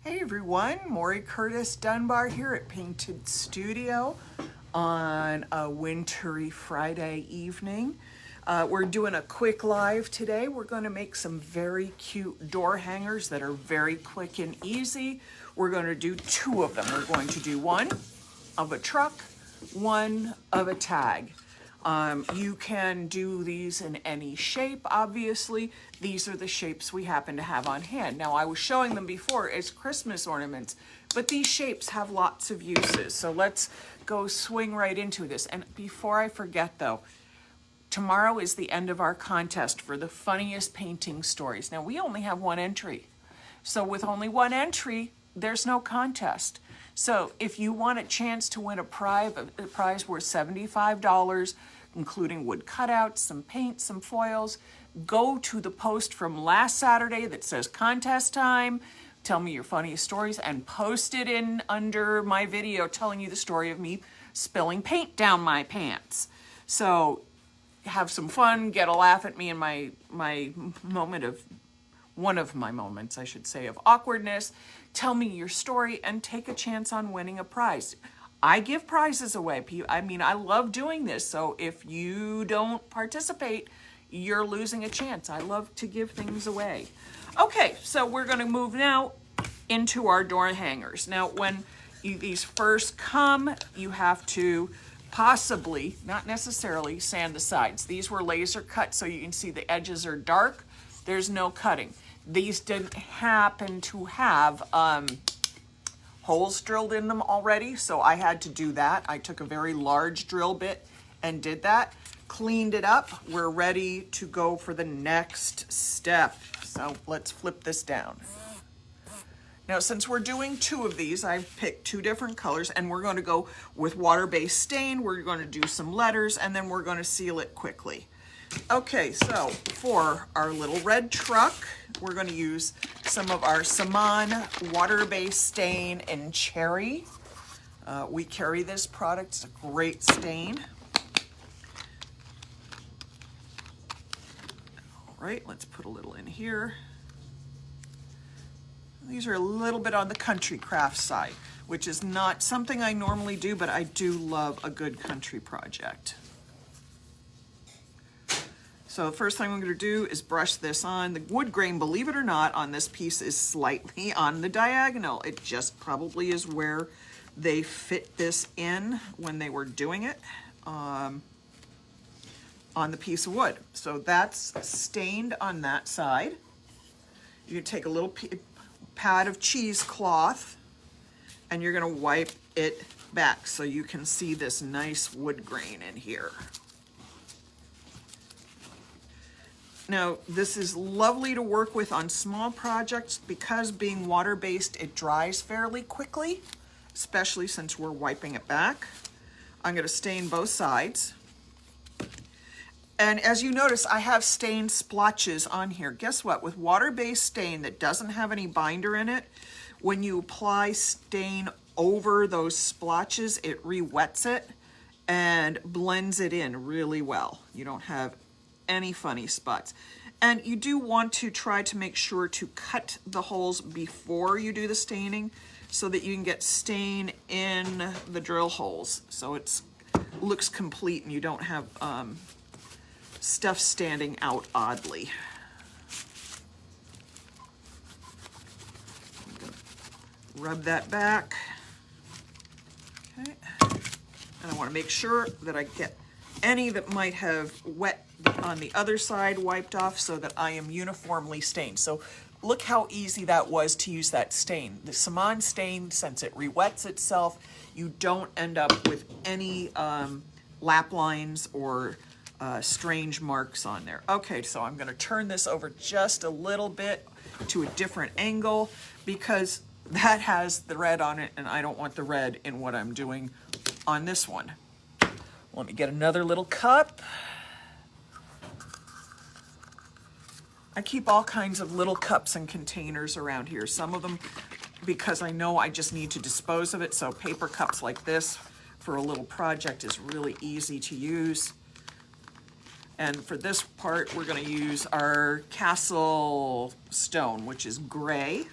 Hey everyone, Maury Curtis Dunbar here at Painted Studio on a wintry Friday evening. We're doing a quick live today. We're going to make some very cute door hangers that are very quick and easy. We're going to do two of them. We're going to do one of a truck, one of a tag. You can do these in any shape, obviously. These are the shapes we happen to have on hand. Now, I was showing them before as Christmas ornaments, but these shapes have lots of uses. So let's go swing right into this. And before I forget though, tomorrow is the end of our contest for the funniest painting stories. Now, we only have one entry. So with only one entry, there's no contest. So if you want a chance to win a prize worth $75, including wood cutouts, some paint, some foils, go to the post from last Saturday that says contest time, tell me your funniest stories, and post it in under my video telling you the story of me spilling paint down my pants. So have some fun, get a laugh at me in my moment of, one of my moments, I should say, of awkwardness. Tell me your story and take a chance on winning a prize. I give prizes away. I mean, I love doing this. So if you don't participate, you're losing a chance. I love to give things away. Okay, so we're going to move now into our door hangers. Now, when these first come, you have to possibly, not necessarily, sand the sides. These were laser cut, so you can see the edges are dark. There's no cutting. These didn't happen to have holes drilled in them already, so I had to do that. I took a very large drill bit and did that, cleaned it up. We're ready to go for the next step. So let's flip this down. Now, since we're doing two of these, I've picked two different colors, and we're going to go with water-based stain. We're going to do some letters, and then we're going to seal it quickly. Okay, so for our little red truck, we're going to use some of our Saman water-based stain in cherry. We carry this product. It's a great stain. All right, let's put a little in here. These are a little bit on the country craft side, which is not something I normally do, but I do love a good country project. So the first thing I'm going to do is brush this on. The wood grain, believe it or not, on this piece is slightly on the diagonal. It just probably is where they fit this in when they were doing it on the piece of wood. So that's stained on that side. You can take a little pad of cheesecloth and you're going to wipe it back so you can see this nice wood grain in here. Now, this is lovely to work with on small projects because being water-based, it dries fairly quickly, especially since we're wiping it back. I'm going to stain both sides. And as you notice, I have stained splotches on here. Guess what? With water-based stain that doesn't have any binder in it, when you apply stain over those splotches, it re-wets it and blends it in really well. You don't have any funny spots. And you do want to try to make sure to cut the holes before you do the staining so that you can get stain in the drill holes so it looks complete and you don't have stuff standing out oddly. Rub that back. Okay. And I want to make sure that I get any that might have wet on the other side wiped off so that I am uniformly stained. So look how easy that was to use that stain. The Saman stain, since it re-wets itself, you don't end up with any lap lines or strange marks on there. Okay, so I'm going to turn this over just a little bit to a different angle because that has the red on it and I don't want the red in what I'm doing on this one. Let me get another little cup. I keep all kinds of little cups and containers around here. Some of them because I know I just need to dispose of it. So paper cups like this for a little project is really easy to use. And for this part, we're going to use our Castle stone, which is gray.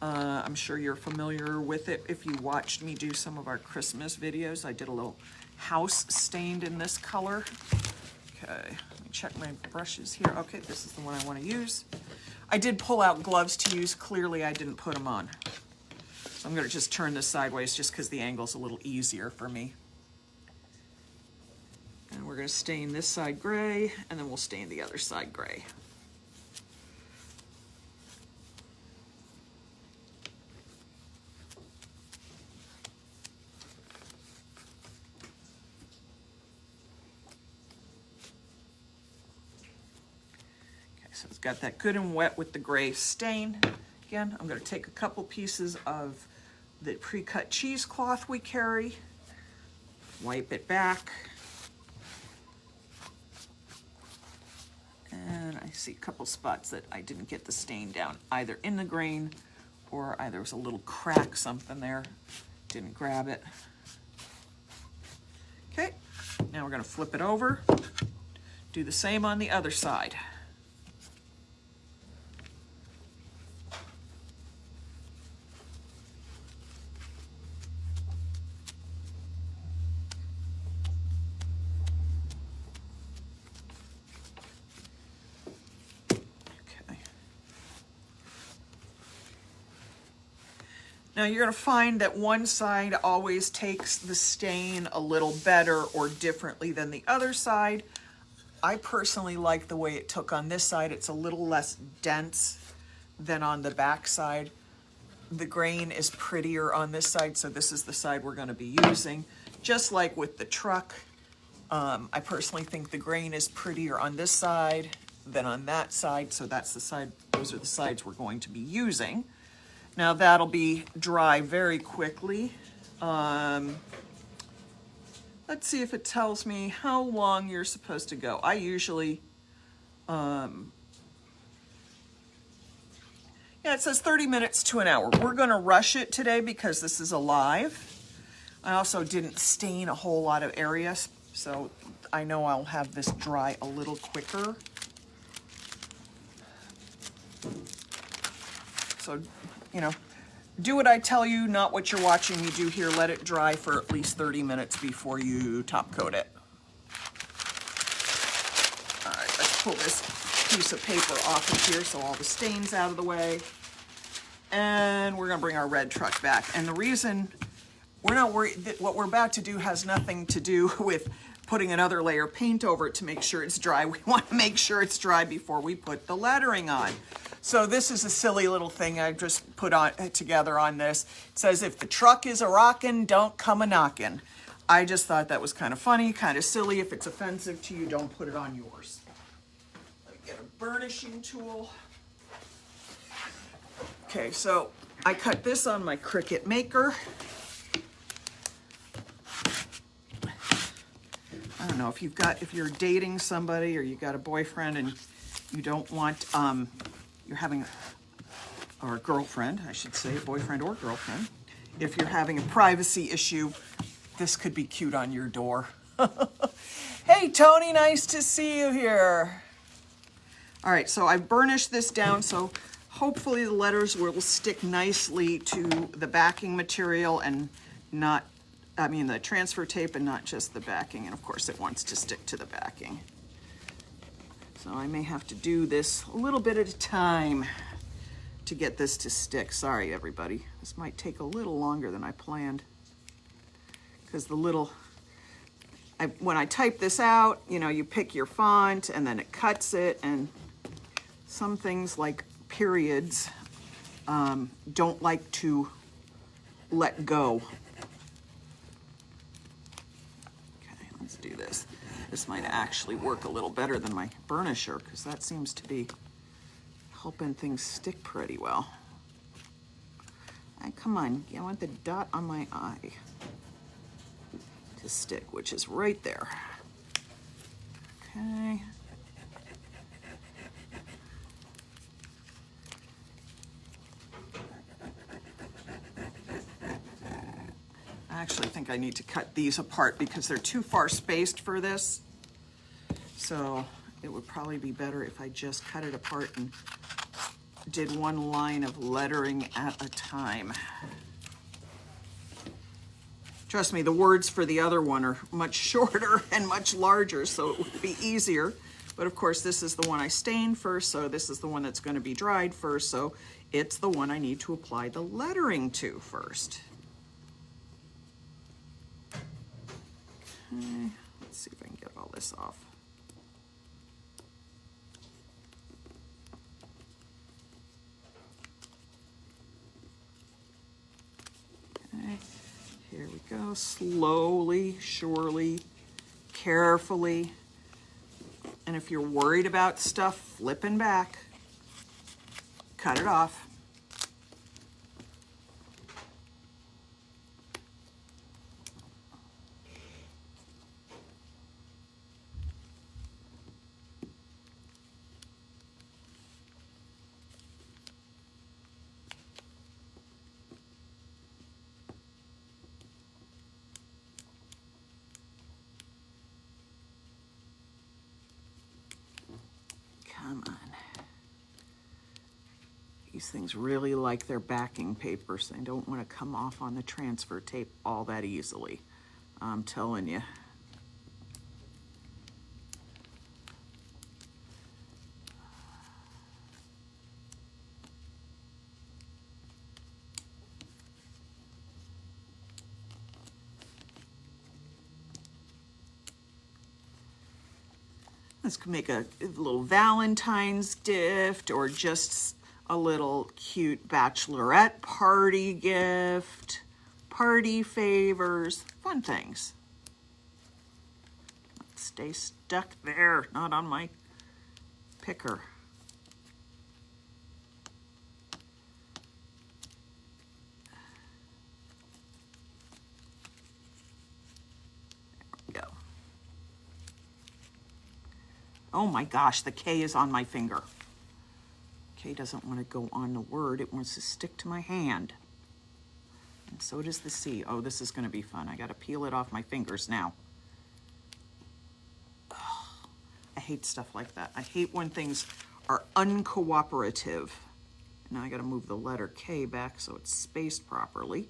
I'm sure you're familiar with it if you watched me do some of our Christmas videos. I did a little house stained in this color. Okay, let me check my brushes here. Okay, this is the one I want to use. I did pull out gloves to use. Clearly I didn't put them on. So I'm going to just turn this sideways just because the angle's a little easier for me. And we're going to stain this side gray, and then we'll stain the other side gray. So it's got that good and wet with the gray stain. Again, I'm going to take a couple pieces of the pre-cut cheesecloth we carry, wipe it back, and I see a couple spots that I didn't get the stain down, either in the grain or there was a little crack, something there, didn't grab it. Okay, now we're going to flip it over, do the same on the other side. Now you're going to find that one side always takes the stain a little better or differently than the other side. I personally like the way it took on this side. It's a little less dense than on the back side. The grain is prettier on this side, so this is the side we're going to be using. Just like with the truck, I personally think the grain is prettier on this side than on that side, so that's the side, those are the sides we're going to be using. Now that'll be dry very quickly. Let's see if it tells me how long you're supposed to go. I usually, yeah, it says 30 minutes to an hour. We're gonna rush it today because this is a live. I also didn't stain a whole lot of areas, so I know I'll have this dry a little quicker. So, you know, do what I tell you, not what you're watching me do here. Let it dry for at least 30 minutes before you top coat it. All right, let's pull this piece of paper off of here so all the stains out of the way. And we're gonna bring our red truck back. And the reason we're not worried that what we're about to do has nothing to do with putting another layer of paint over it to make sure it's dry. We want to make sure it's dry before we put the lettering on. So this is a silly little thing I just put on together on this. It says, if the truck is a rockin', don't come a knockin'. I just thought that was kind of funny, kind of silly. If it's offensive to you, don't put it on yours. Let me get a burnishing tool. Okay, so I cut this on my Cricut Maker. I don't know if you're dating somebody or you got a boyfriend and you don't want, you're having, or a girlfriend, I should say, boyfriend or girlfriend. If you're having a privacy issue, this could be cute on your door. Hey, Tony, nice to see you here. All right, so I burnished this down, so hopefully the letters will stick nicely to the backing material and not, I mean the transfer tape and not just the backing. And of course it wants to stick to the backing. So I may have to do this a little bit at a time to get this to stick. Sorry, everybody. This might take a little longer than I planned. Because the little, when I type this out, you know, you pick your font and then it cuts it. And some things like periods don't like to let go. Okay, let's do this. This might actually work a little better than my burnisher because that seems to be helping things stick pretty well. Come on, I want the dot on my eye to stick, which is right there. Okay. I actually think I need to cut these apart because they're too far spaced for this. So it would probably be better if I just cut it apart and did one line of lettering at a time. Trust me, the words for the other one are much shorter and much larger, so it would be easier. But of course, this is the one I stained first, so this is the one that's going to be dried first, so it's the one I need to apply the lettering to first. Okay, let's see if I can get all this off. Okay, here we go, slowly, surely, carefully. And if you're worried about stuff flipping back, cut it off. Come on. These things really like their backing paper, so they don't want to come off on the transfer tape all that easily. I'm telling you. This could make a little Valentine's gift or just a little cute bachelorette party gift, party favors, fun things. Stay stuck there, not on my picker. There we go. Oh my gosh, the K is on my finger. K doesn't want to go on the word, it wants to stick to my hand. And so does the C. Oh, this is going to be fun. I got to peel it off my fingers now. Oh, I hate stuff like that. I hate when things are uncooperative. Now I got to move the letter K back so it's spaced properly.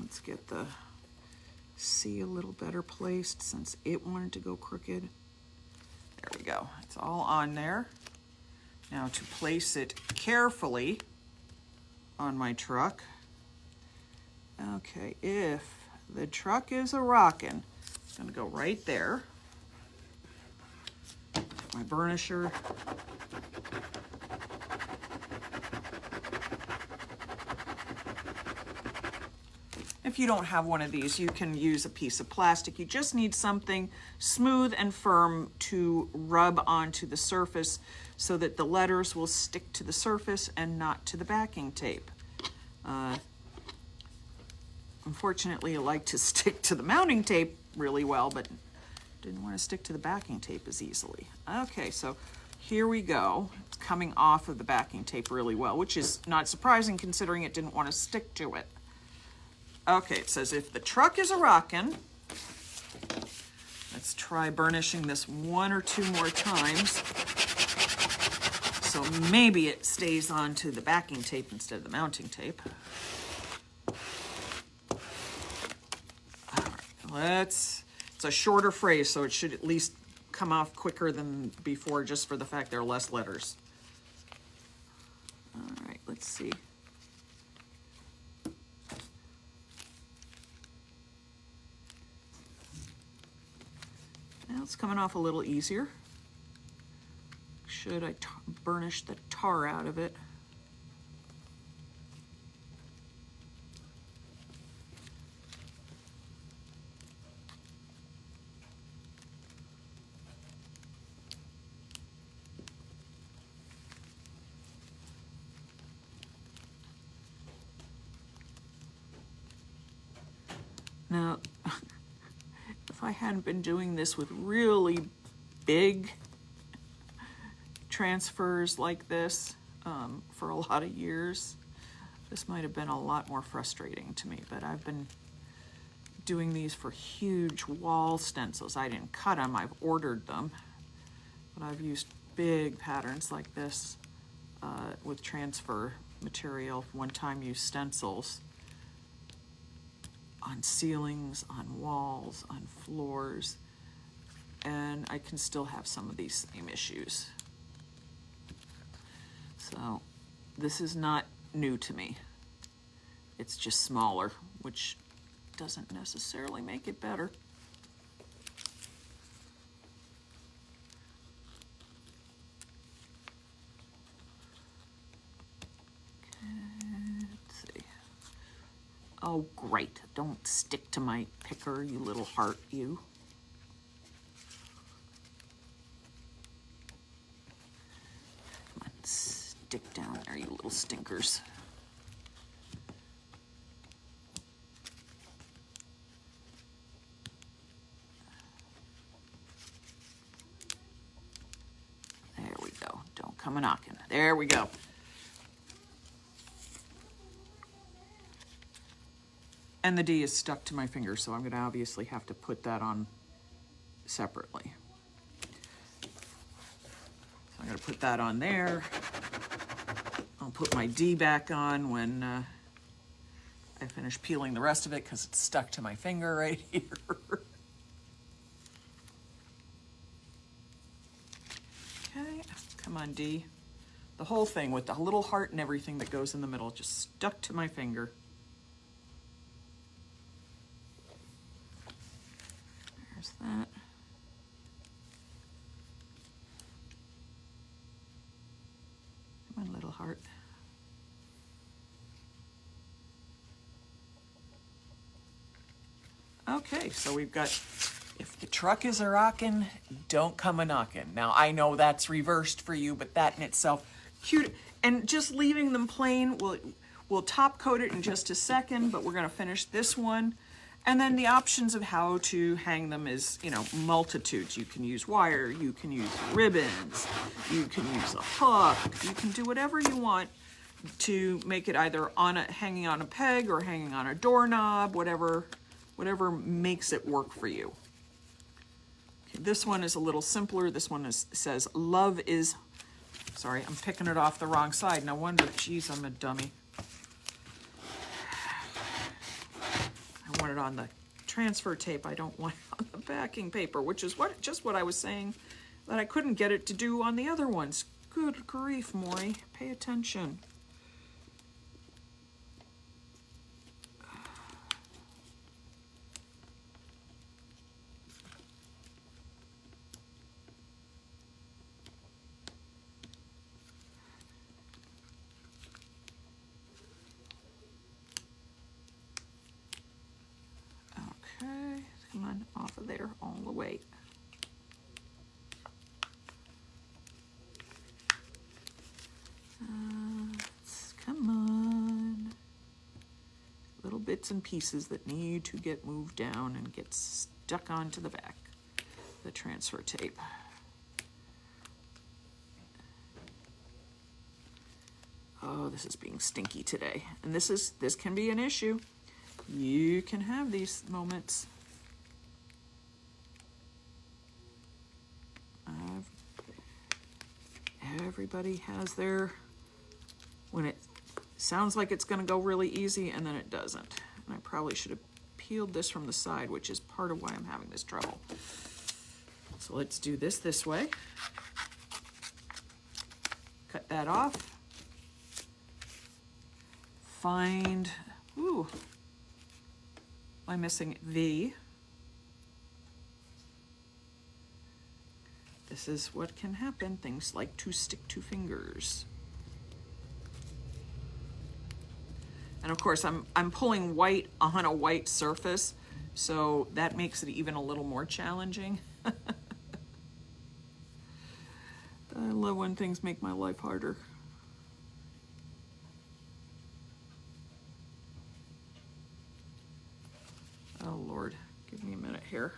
Let's get the C a little better placed since it wanted to go crooked. There we go. It's all on there. Now to place it carefully on my truck. Okay, if the truck is a rockin', it's gonna go right there. My burnisher. If you don't have one of these, you can use a piece of plastic. You just need something smooth and firm to rub onto the surface so that the letters will stick to the surface and not to the backing tape. Unfortunately, I like to stick to the mounting tape really well, but didn't want to stick to the backing tape as easily. Okay, so here we go. It's coming off of the backing tape really well, which is not surprising considering it didn't want to stick to it. Okay, it says if the truck is a rockin', let's try burnishing this one or two more times. So maybe it stays onto the backing tape instead of the mounting tape. All right, it's a shorter phrase, so it should at least come off quicker than before just for the fact there are less letters. All right, let's see. Now it's coming off a little easier. Should I burnish the tar out of it? Now, if I hadn't been doing this with really big transfers like this, for a lot of years. This might have been a lot more frustrating to me, but I've been doing these for huge wall stencils. I didn't cut them, I've ordered them, but I've used big patterns like this with transfer material, one-time use stencils on ceilings, on walls, on floors, and I can still have some of these same issues. So this is not new to me. It's just smaller, which doesn't necessarily make it better. Oh, great. Don't stick to my picker, you little heart, you. Come on, stick down there, you little stinkers. There we go. Don't come a-knocking. There we go. And the D is stuck to my finger, so I'm going to obviously have to put that on separately. So I'm going to put that on there. I'll put my D back on when I finish peeling the rest of it because it's stuck to my finger right here. Okay, come on, D. The whole thing with the little heart and everything that goes in the middle just stuck to my finger. There's that. Come on, little heart. Okay, so we've got, if the truck is a rockin', don't come a knockin'. Now, I know that's reversed for you, but that in itself, cute. And just leaving them plain, we'll top coat it in just a second, but we're gonna finish this one. And then the options of how to hang them is, you know, multitudes. You can use wire, you can use ribbons, you can use a hook, you can do whatever you want to make it either on hanging on a peg or hanging on a doorknob, whatever makes it work for you. Okay, this one is a little simpler. This one says, love is, sorry, I'm picking it off the wrong side. No wonder, geez, I'm a dummy. I want it on the transfer tape. I don't want it on the backing paper, which is just what I was saying that I couldn't get it to do on the other ones. Good grief, Maury, pay attention. Okay, come on, off of there all the way. Come on. Little bits and pieces that need to get moved down and get stuck onto the back, the transfer tape. Oh, this is being stinky today. And this can be an issue. You can have these moments. Everybody has their, when it sounds like it's going to go really easy and then it doesn't. And I probably should have peeled this from the side, which is part of why I'm having this trouble. So let's do this way. Cut that off. Find, ooh, I'm missing V. This is what can happen. Things like to stick to fingers. And of course, I'm pulling white on a white surface, so that makes it even a little more challenging. I love when things make my life harder. Oh Lord, give me a minute here.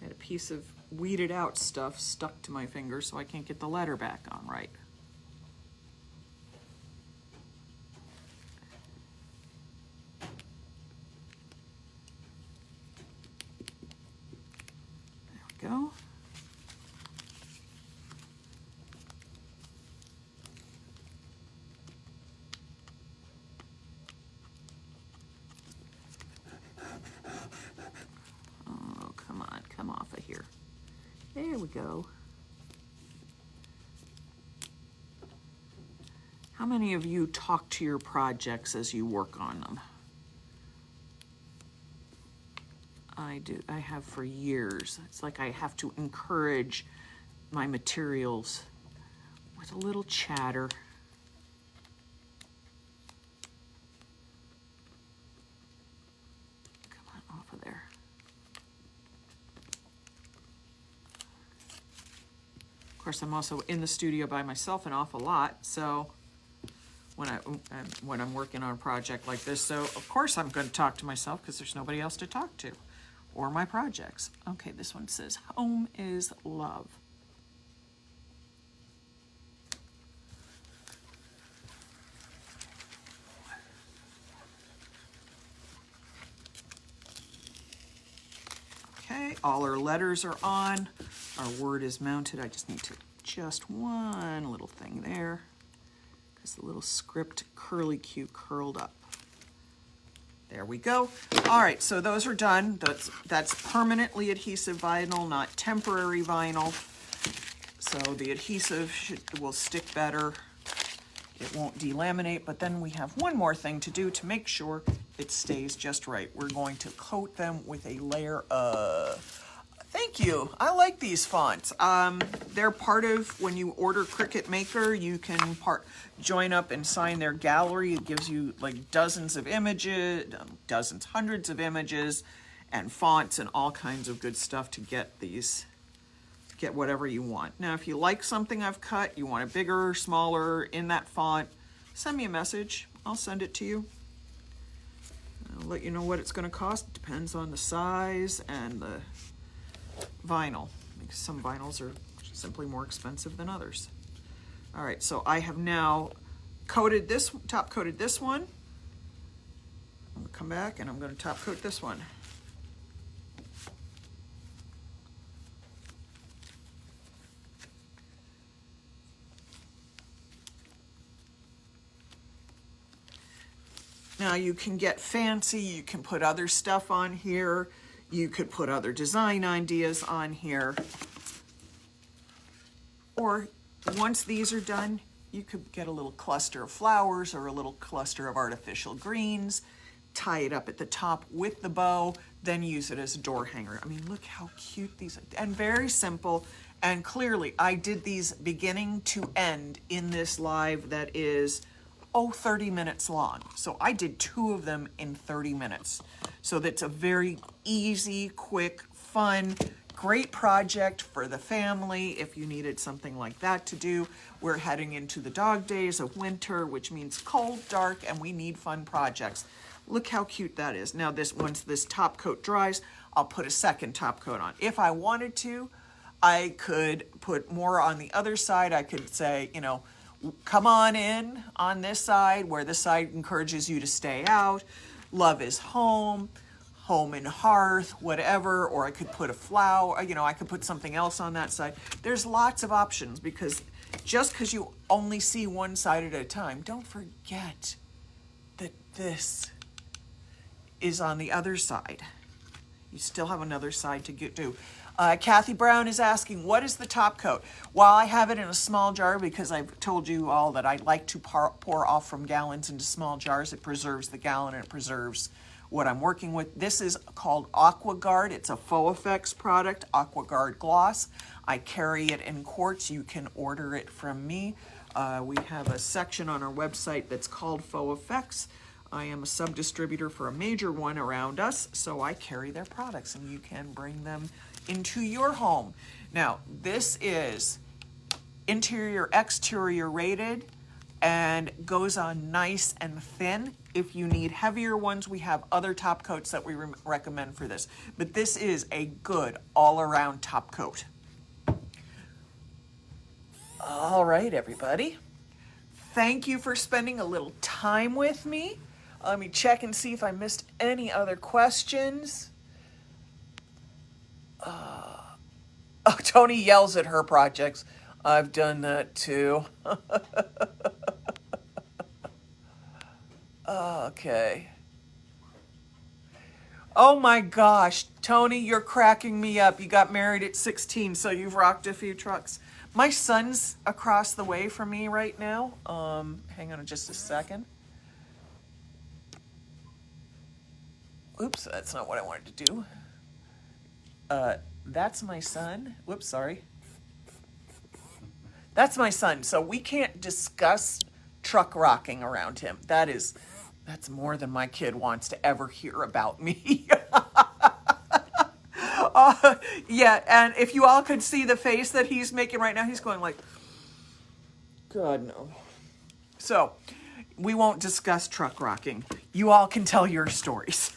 I had a piece of weeded out stuff stuck to my finger, so I can't get the letter back on right. There we go. How many of you talk to your projects as you work on them? I do. I have for years. It's like I have to encourage my materials with a little chatter. Come on, off of there. Of course, I'm also in the studio by myself an awful lot, so when I'm working on a project like this, so of course I'm going to talk to myself because there's nobody else to talk to, or my projects. Okay, this one says, home is love. Okay, all our letters are on. Our word is mounted. I just need to adjust one little thing there because the little script curly Q curled up. There we go. All right, so those are done. That's permanently adhesive vinyl, not temporary vinyl. So the adhesive will stick better. It won't delaminate, but then we have one more thing to do to make sure it stays just right. We're going to coat them with a layer of, thank you, I like these fonts. They're part of, when you order Cricut Maker, you can join up and sign their gallery. It gives you like dozens of images, hundreds of images and fonts and all kinds of good stuff to get these. Get whatever you want. Now, if you like something I've cut, you want it bigger, smaller, in that font, send me a message. I'll send it to you. I'll let you know what it's going to cost. It depends on the size and the vinyl, because some vinyls are simply more expensive than others. All right, so I have now coated this, top coated this one. I'm going to come back and I'm going to top coat this one. Now you can get fancy, you can put other stuff on here, you could put other design ideas on here. Or once these are done, you could get a little cluster of flowers or a little cluster of artificial greens, tie it up at the top with the bow, then use it as a door hanger. I mean, look how cute these are, and very simple. And clearly, I did these beginning to end in this live that is 30 minutes long. So I did 2 of them in 30 minutes. So that's a very easy, quick, fun, great project for the family if you needed something like that to do. We're heading into the dog days of winter, which means cold, dark, and we need fun projects. Look how cute that is. Now once this top coat dries, I'll put a second top coat on. If I wanted to, I could put more on the other side. I could say, you know, come on in on this side, where this side encourages you to stay out. Love is home, home and hearth, whatever. Or I could put a flower, you know, I could put something else on that side. There's lots of options, because just because you only see one side at a time, don't forget that this is on the other side. You still have another side to do. Kathy Brown is asking, what is the top coat? Well, I have it in a small jar because I've told you all that I like to pour off from gallons into small jars. It preserves the gallon and it preserves what I'm working with. This is called AquaGuard. It's a Faux Effects product, AquaGuard Gloss. I carry it in quarts. You can order it from me. We have a section on our website that's called Faux Effects. I am a sub-distributor for a major one around us, so I carry their products and you can bring them into your home. Now, this is interior, exterior rated and goes on nice and thin. If you need heavier ones, we have other top coats that we recommend for this. But this is a good all-around top coat. All right, everybody. Thank you for spending a little time with me. Let me check and see if I missed any other questions. Tony yells at her projects. I've done that too. Okay. Oh my gosh, Tony, you're cracking me up. You got married at 16, so you've rocked a few trucks. My son's across the way from me right now. Hang on just a second. Oops, that's not what I wanted to do. That's my son. Whoops, sorry. That's my son. So we can't discuss truck rocking around him. That's more than my kid wants to ever hear about me. Yeah, and if you all could see the face that he's making right now, he's going like, God, no. So, we won't discuss truck rocking. You all can tell your stories.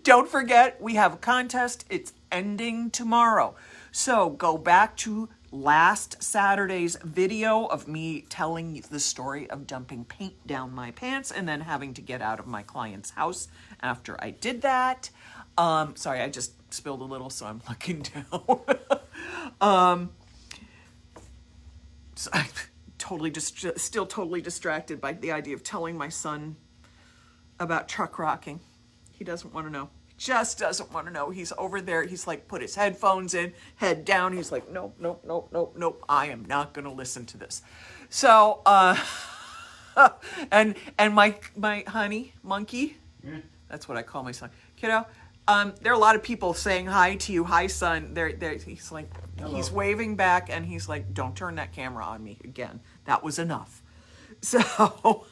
Don't forget, we have a contest. It's ending tomorrow. So, go back to last Saturday's video of me telling the story of dumping paint down my pants and then having to get out of my client's house after I did that. Sorry, I just spilled a little, so I'm looking down. So I'm still totally distracted by the idea of telling my son about truck rocking. He doesn't want to know. He just doesn't want to know. He's over there. He's like, put his headphones in, head down. He's like, nope, nope, nope, nope, nope. I am not going to listen to this. So, and my honey monkey, that's what I call my son, kiddo. There are a lot of people saying hi to you. Hi, son. He's like, hello. He's waving back, and he's like, don't turn that camera on me again. That was enough. So,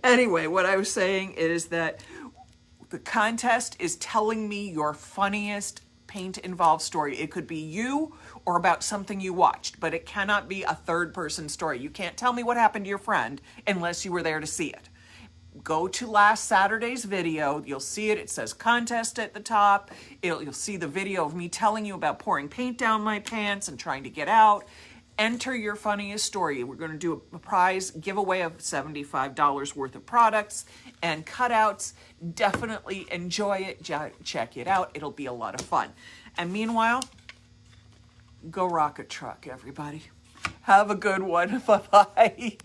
anyway, what I was saying is that the contest is telling me your funniest paint-involved story. It could be you or about something you watched, but it cannot be a third-person story. You can't tell me what happened to your friend unless you were there to see it. Go to last Saturday's video. You'll see it. It says contest at the top. You'll see the video of me telling you about pouring paint down my pants and trying to get out. Enter your funniest story. We're going to do a prize giveaway of $75 worth of products and cutouts. Definitely enjoy it. Check it out. It'll be a lot of fun. And meanwhile, go rock a truck, everybody. Have a good one. Bye-bye.